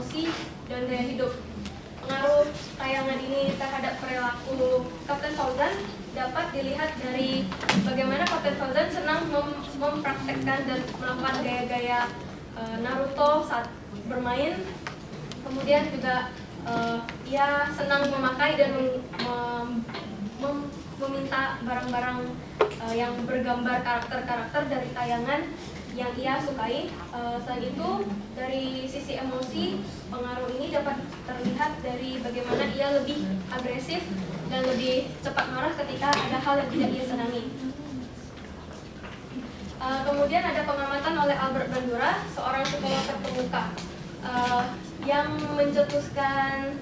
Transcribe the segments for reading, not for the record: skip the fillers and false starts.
emosi, dan gaya hidup. Pengaruh tayangan ini terhadap perilaku Kapten Fauzan dapat dilihat dari bagaimana Kapten Fauzan senang mempraktekkan dan melakukan gaya-gaya Naruto saat bermain. Kemudian juga ia senang memakai dan meminta barang-barang yang bergambar karakter-karakter dari tayangan yang ia sukai. Selain itu, dari sisi emosi, pengaruh ini dapat terlihat dari bagaimana ia lebih agresif dan lebih cepat marah ketika ada hal yang tidak ia senangi. Kemudian ada pengamatan oleh Albert Bandura, seorang psikolog terkemuka, yang mencetuskan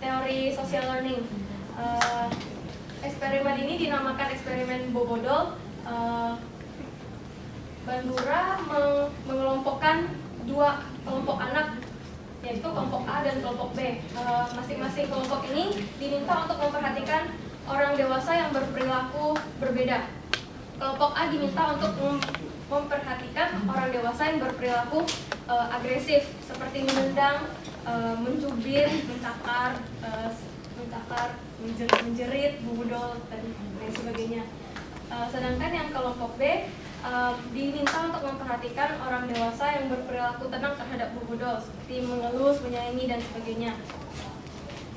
teori social learning. Eksperimen ini dinamakan eksperimen Bobodol. Bandura mengelompokkan dua kelompok anak, yaitu kelompok A dan kelompok B. Masing-masing kelompok ini diminta untuk memperhatikan orang dewasa yang berperilaku berbeda. Kelompok A diminta untuk memperhatikan orang dewasa yang berperilaku agresif, seperti menendang, mencubit, mencakar, menjerit, membudol, dan lain sebagainya. Sedangkan yang kelompok B diminta untuk memperhatikan orang dewasa yang berperilaku tenang terhadap bubudol, seperti mengelus, menyayangi, dan sebagainya.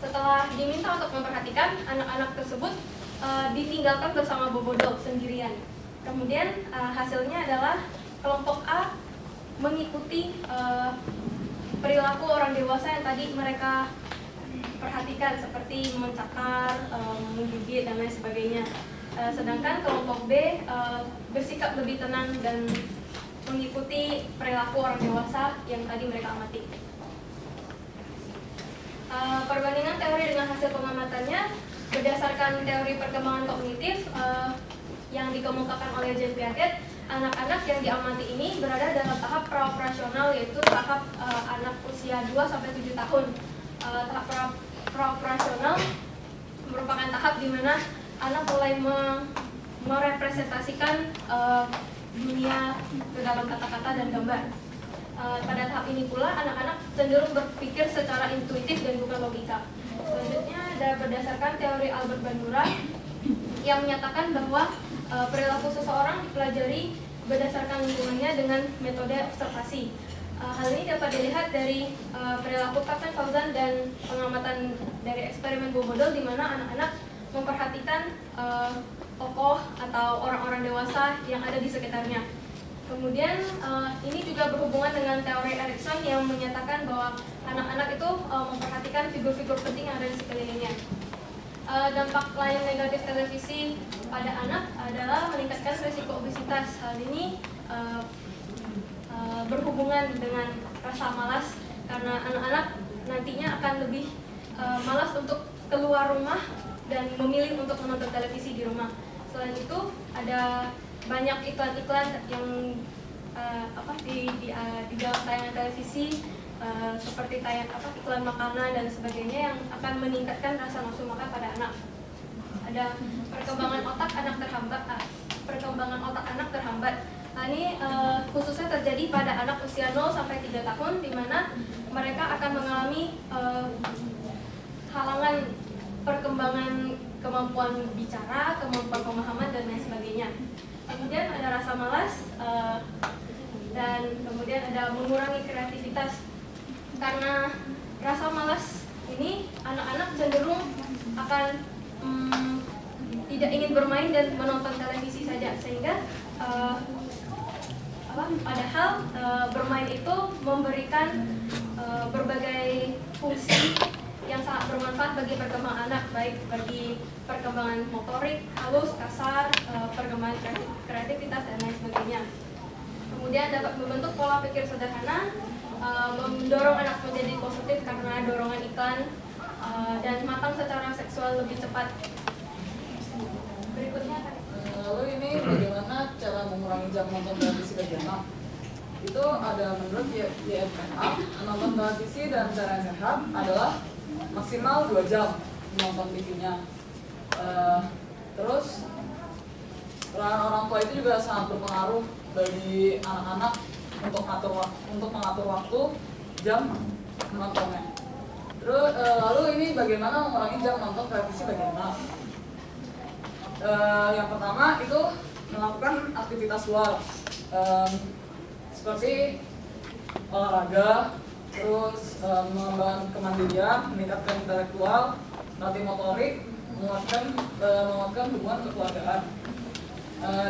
Setelah diminta untuk memperhatikan, anak-anak tersebut ditinggalkan bersama bubudol sendirian. Kemudian hasilnya adalah kelompok A mengikuti perilaku orang dewasa yang tadi mereka perhatikan, seperti mencakar, menggigit, dan lain sebagainya. Sedangkan kelompok B bersikap lebih tenang dan mengikuti perilaku orang dewasa yang tadi mereka amati. Perbandingan teori dengan hasil pengamatannya berdasarkan teori perkembangan kognitif yang dikemukakan oleh Jean Piaget. Anak-anak yang diamati ini berada dalam tahap praoperasional, yaitu tahap anak usia 2-7 tahun. Tahap praoperasional merupakan tahap di mana anak mulai merepresentasikan dunia ke dalam kata-kata dan gambar. Pada tahap ini pula anak-anak cenderung berpikir secara intuitif dan bukan logika. Selanjutnya ada berdasarkan teori Albert Bandura yang menyatakan bahwa perilaku seseorang dipelajari berdasarkan lingkungannya dengan metode observasi. Hal ini dapat dilihat dari perilaku Kapten Fauzan dan pengamatan dari eksperimen Bobodol, di mana anak-anak memperhatikan tokoh atau orang-orang dewasa yang ada di sekitarnya. Kemudian ini juga berhubungan dengan teori Erikson yang menyatakan bahwa anak-anak itu memperhatikan figur-figur penting yang ada di sekelilingnya. Dampak lain negatif televisi pada anak adalah meningkatkan risiko obesitas. Hal ini berhubungan dengan rasa malas, karena anak-anak nantinya akan lebih malas untuk keluar rumah dan memilih untuk menonton televisi di rumah. Selain itu ada banyak iklan-iklan yang di dalam tayangan televisi, seperti iklan makanan dan sebagainya, yang akan meningkatkan rasa nafsu makan pada anak. Ada perkembangan otak anak terhambat. Nah, ini khususnya terjadi pada anak usia 0-3 tahun, di mana mereka akan mengalami halangan perkembangan kemampuan bicara, kemampuan pemahaman, dan lain sebagainya. Kemudian ada rasa malas, dan kemudian ada mengurangi kreativitas. Karena rasa malas ini, anak-anak cenderung akan tidak ingin bermain dan menonton televisi saja, sehingga padahal bermain itu memberikan berbagai fungsi yang sangat bermanfaat bagi perkembangan anak, baik bagi perkembangan motorik, halus, kasar, perkembangan kreativitas, dan lain sebagainya. Kemudian dapat membentuk pola pikir sederhana, mendorong anak menjadi positif karena dorongan iklan, dan matang secara seksual lebih cepat. Berikutnya lalu ini bagaimana cara mengurangi jam nonton televisi bagi anak? Itu ada menurut YFNA, menonton televisi dan cara yang sehat adalah maksimal 2 jam menonton TV-nya. Terus peran orang tua itu juga sangat berpengaruh bagi anak-anak untuk mengatur waktu, jam menontonnya. Terus lalu ini bagaimana mengurangi jam nonton televisi bagi anak? Yang pertama itu melakukan aktivitas luar, seperti olahraga, terus mengembangkan kemandirian, meningkatkan intelektual, latih motorik, menguatkan hubungan kekeluargaan.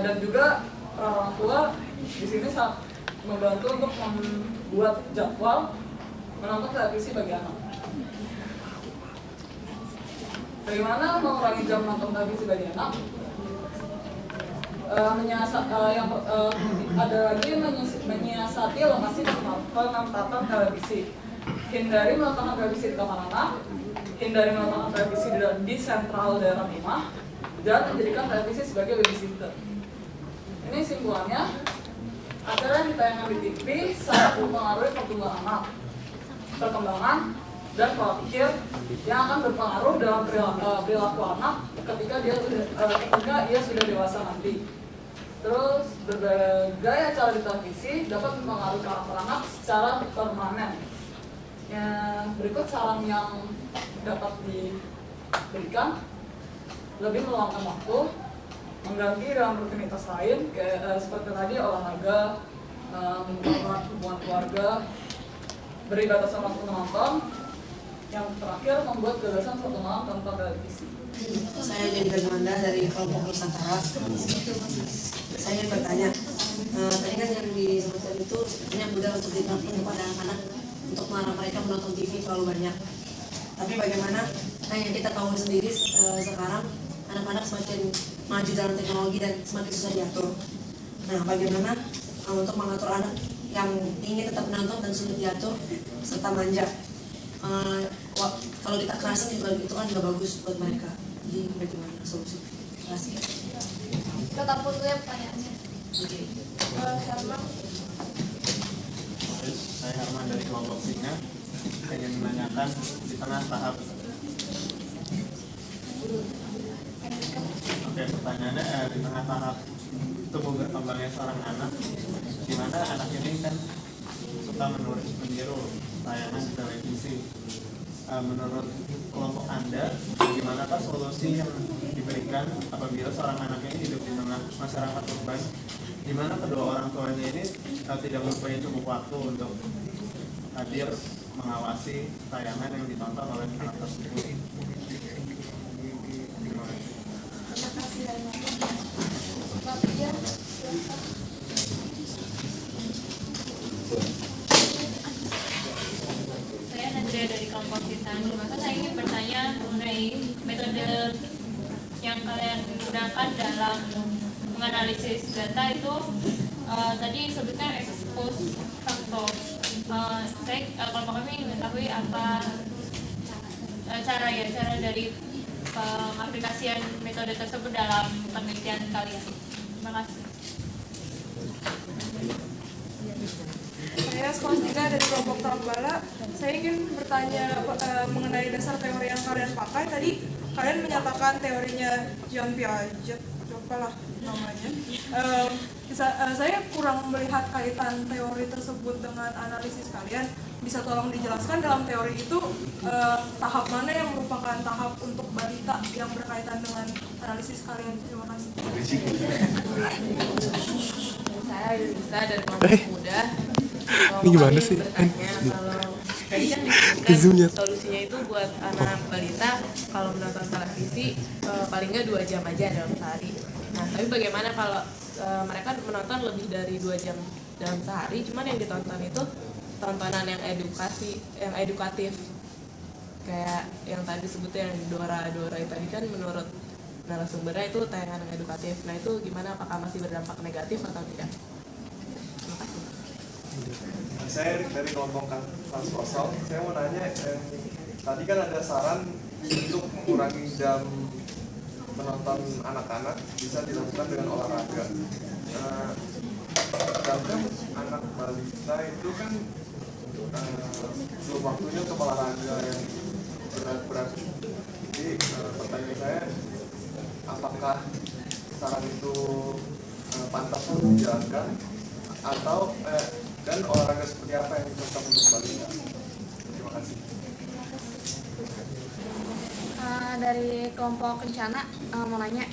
Dan juga orang tua di sini sangat membantu untuk membuat jadwal menonton televisi bagi anak. Bagaimana mengurangi jam nonton televisi bagi anak? Ada lagi menyiasati lokasi penempatan televisi. Hindari menonton televisi di kamar anak, hindari menonton televisi di sentral daerah rumah, dan menjadikan televisi sebagai babysitter. Ini simpulannya, acara yang ditayangkan di TV sangat mempengaruhi pertumbuhan anak, perkembangan, dan pola pikir yang akan berpengaruh dalam perilaku anak ketika ia sudah dewasa nanti. Terus berbagai acara di televisi dapat mempengaruhi karakter anak secara permanen. Yang berikut saran yang dapat diberikan: lebih meluangkan waktu, mengganti dalam rutinitas lain seperti tadi olahraga, memperkuat hubungan keluarga, beri batasan waktu menonton. Yang terakhir, membuat gagasan satu malam tanpa televisi. Saya jadi Ganda dari kelompok Nusantara. Saya ingin bertanya, tadi kan yang disebutkan itu sebenarnya mudah untuk diterapkan kepada anak-anak untuk melarang mereka menonton TV terlalu banyak. Tapi bagaimana? Nah, yang kita tahu sendiri sekarang anak-anak semakin maju dalam teknologi dan semakin susah diatur. Nah, bagaimana untuk mengatur anak yang ingin tetap menonton dan sulit diatur serta manja? Kalau kita kerasin juga itu kan nggak bagus buat mereka. Jadi bagaimana solusi? Terima kasih. Tetap putusnya pertanyaannya. Oke. Herman. Saya Herman dari kelompok Singa. Saya ingin menanyakan di tengah tahap. Oke, pertanyaannya di tengah tahap tumbuh berkembangnya seorang anak, di mana anak ini kan suka meniru tayangan di televisi. Menurut kelompok Anda, bagaimanakah solusi yang diberikan apabila seorang anak ini hidup di tengah masyarakat urban, di mana kedua orang tuanya ini tidak mempunyai cukup waktu untuk hadir mengawasi tayangan yang ditonton oleh anak tersebut? Terima kasih. Dari kelompok kita, maka saya ingin bertanya mengenai metode yang kalian gunakan dalam menganalisis data itu. Tadi sebutnya expose factor. Kelompok kami mengetahui apa cara dari pengaplikasian metode tersebut dalam penelitian kalian. Terima kasih. Saya Skolastika dari kelompok Tambala. Saya ingin bertanya mengenai dasar teori yang kalian pakai. Tadi kalian menyatakan teorinya Jean Piaget, apalah namanya. Saya kurang melihat kaitan teori tersebut dengan analisis kalian. Bisa tolong dijelaskan dalam teori itu tahap mana yang merupakan tahap untuk balita yang berkaitan dengan analisis kalian? Terima kasih. Saya Yulisa dari kelompok muda. Ini gimana sih? Bertanya, kalau tadi kan disebutkan solusinya itu buat anak balita kalau menonton televisi paling nggak 2 jam aja dalam sehari. Nah, tapi bagaimana kalau mereka menonton lebih dari 2 jam dalam sehari, cuman yang ditonton itu tontonan yang edukatif, kayak yang tadi disebutnya yang Dora itu tadi kan menurut narasumbernya itu tayangan yang edukatif. Nah, itu gimana, apakah masih berdampak negatif atau tidak? Terima kasih. Saya Erik dari kelompok Trans Kosong. Saya mau nanya, tadi kan ada saran untuk mengurangi jam menonton anak-anak bisa dilakukan dengan olahraga. Sedangkan anak balita itu kan belum waktunya untuk olahraga yang berat-berat. Jadi pertanyaan saya, apakah saran itu pantas untuk dijalankan atau dan olahraga seperti apa yang cocok untuk balita? Terima dari kelompok Kencana mau nanya,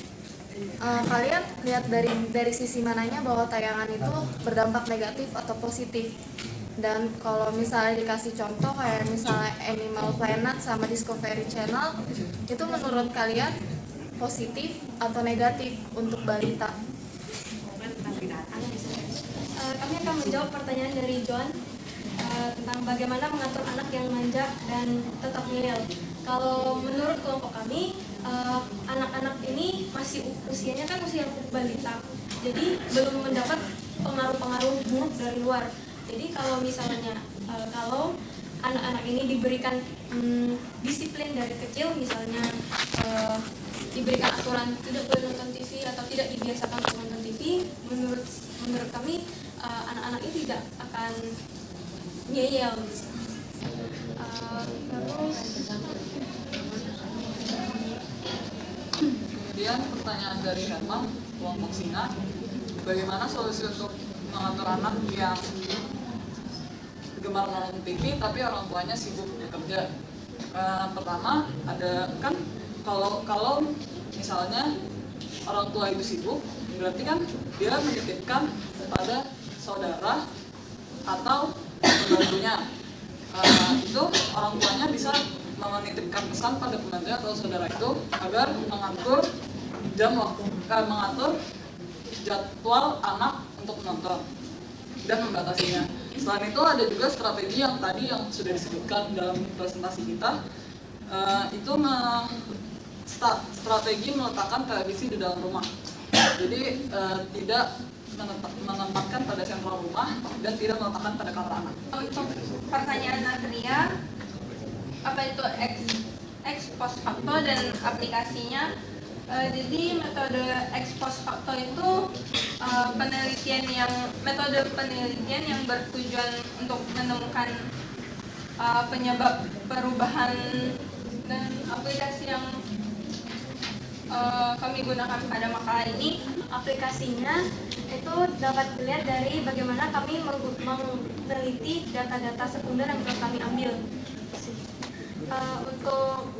kalian lihat dari sisi mananya bahwa tayangan itu berdampak negatif atau positif? Dan kalau misalnya dikasih contoh kayak misalnya Animal Planet sama Discovery Channel, itu menurut kalian positif atau negatif untuk balita? Kami akan menjawab pertanyaan dari John tentang bagaimana mengatur anak yang manja dan tetap ngeyel. Kalau menurut kelompok kami, anak-anak ini masih usianya kan usia balita, jadi belum mendapat pengaruh-pengaruh buruk dari luar. Jadi kalau misalnya kalau anak-anak ini diberikan disiplin dari kecil, misalnya diberikan aturan tidak boleh nonton TV atau tidak dibiasakan untuk nonton TV, menurut kami anak-anak ini tidak akan ngeyel. Kemudian pertanyaan dari Herman, kelompok Singa, bagaimana solusi untuk mengatur anak yang gemar nonton TV tapi orang tuanya sibuk bekerja? Pertama ada kan kalau misalnya orang tua itu sibuk, berarti kan dia menitipkan kepada saudara atau pembantunya. Itu orang tuanya bisa menitipkan pesan pada pembantu atau saudara itu agar mengatur mengatur jadwal anak untuk menonton dan membatasinya. Selain itu ada juga strategi yang tadi yang sudah disebutkan dalam presentasi kita, itu strategi meletakkan televisi di dalam rumah. Jadi tidak menempatkan pada sentral rumah dan tidak meletakkan pada kamar anak. Untuk pertanyaan Natria, apa itu ex post facto dan aplikasinya? Jadi metode ex post facto itu metode penelitian yang bertujuan untuk menemukan penyebab perubahan, dan aplikasi yang kami gunakan pada makalah ini. Aplikasinya itu dapat dilihat dari bagaimana kami meneliti data-data sekunder yang telah kami ambil. Untuk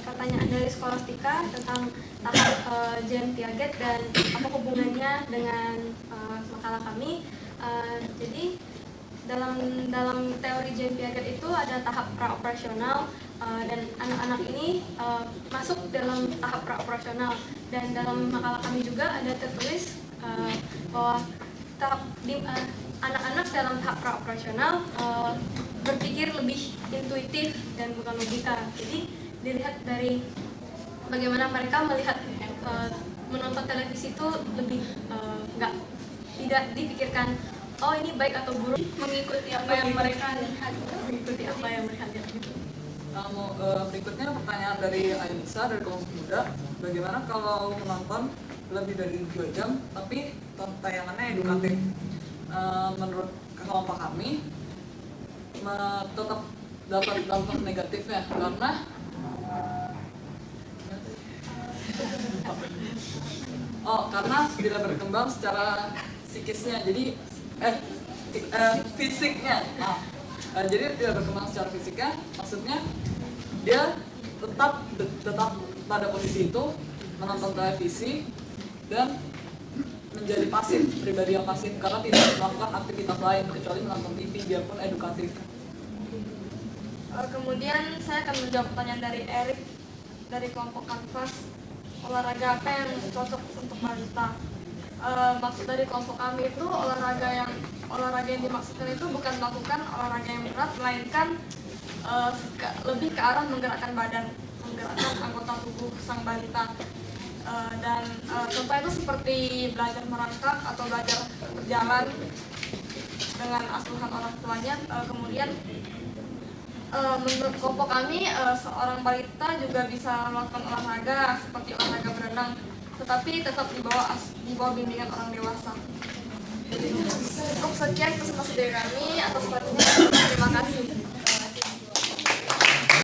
pertanyaan dari Scholastica tentang tahap Jean Piaget dan apa hubungannya dengan makalah kami, jadi dalam teori Jean Piaget itu ada tahap praoperasional, dan anak-anak ini masuk dalam tahap praoperasional, dan dalam makalah kami juga ada tertulis bahwa anak-anak dalam tahap praoperasional berpikir lebih intuitif dan bukan logika. Jadi dilihat dari bagaimana mereka melihat menonton televisi itu lebih tidak dipikirkan oh ini baik atau buruk, mengikuti apa yang mereka lihat, Berikutnya pertanyaan dari Ainisa dari kelompok muda, bagaimana kalau menonton lebih dari 2 jam tapi tayangannya edukatif? Menurut kelompok kami tetap dapat dampak negatifnya karena tidak berkembang secara psikisnya, jadi fisiknya. Jadi tidak berkembang secara fisiknya, maksudnya dia tetap pada posisi itu menonton televisi dan menjadi pasif, pribadi yang pasif karena tidak melakukan aktivitas lain kecuali menonton TV biarpun edukatif. Kemudian saya akan menjawab pertanyaan dari Erik dari kelompok Kanvas, olahraga apa yang cocok untuk balita? Maksud dari kelompok kami itu olahraga yang dimaksudkan itu bukan melakukan olahraga yang berat, melainkan lebih ke arah menggerakkan badan, menggerakkan anggota tubuh sang balita. Dan contohnya itu seperti belajar merangkak atau belajar berjalan dengan asuhan orang tuanya. Kemudian menurut kelompok kami seorang balita juga bisa melakukan olahraga seperti olahraga berenang, tetapi tetap di bawah bimbingan orang dewasa. Cukup sekian presentasi dari kami. Atas perhatiannya terima kasih.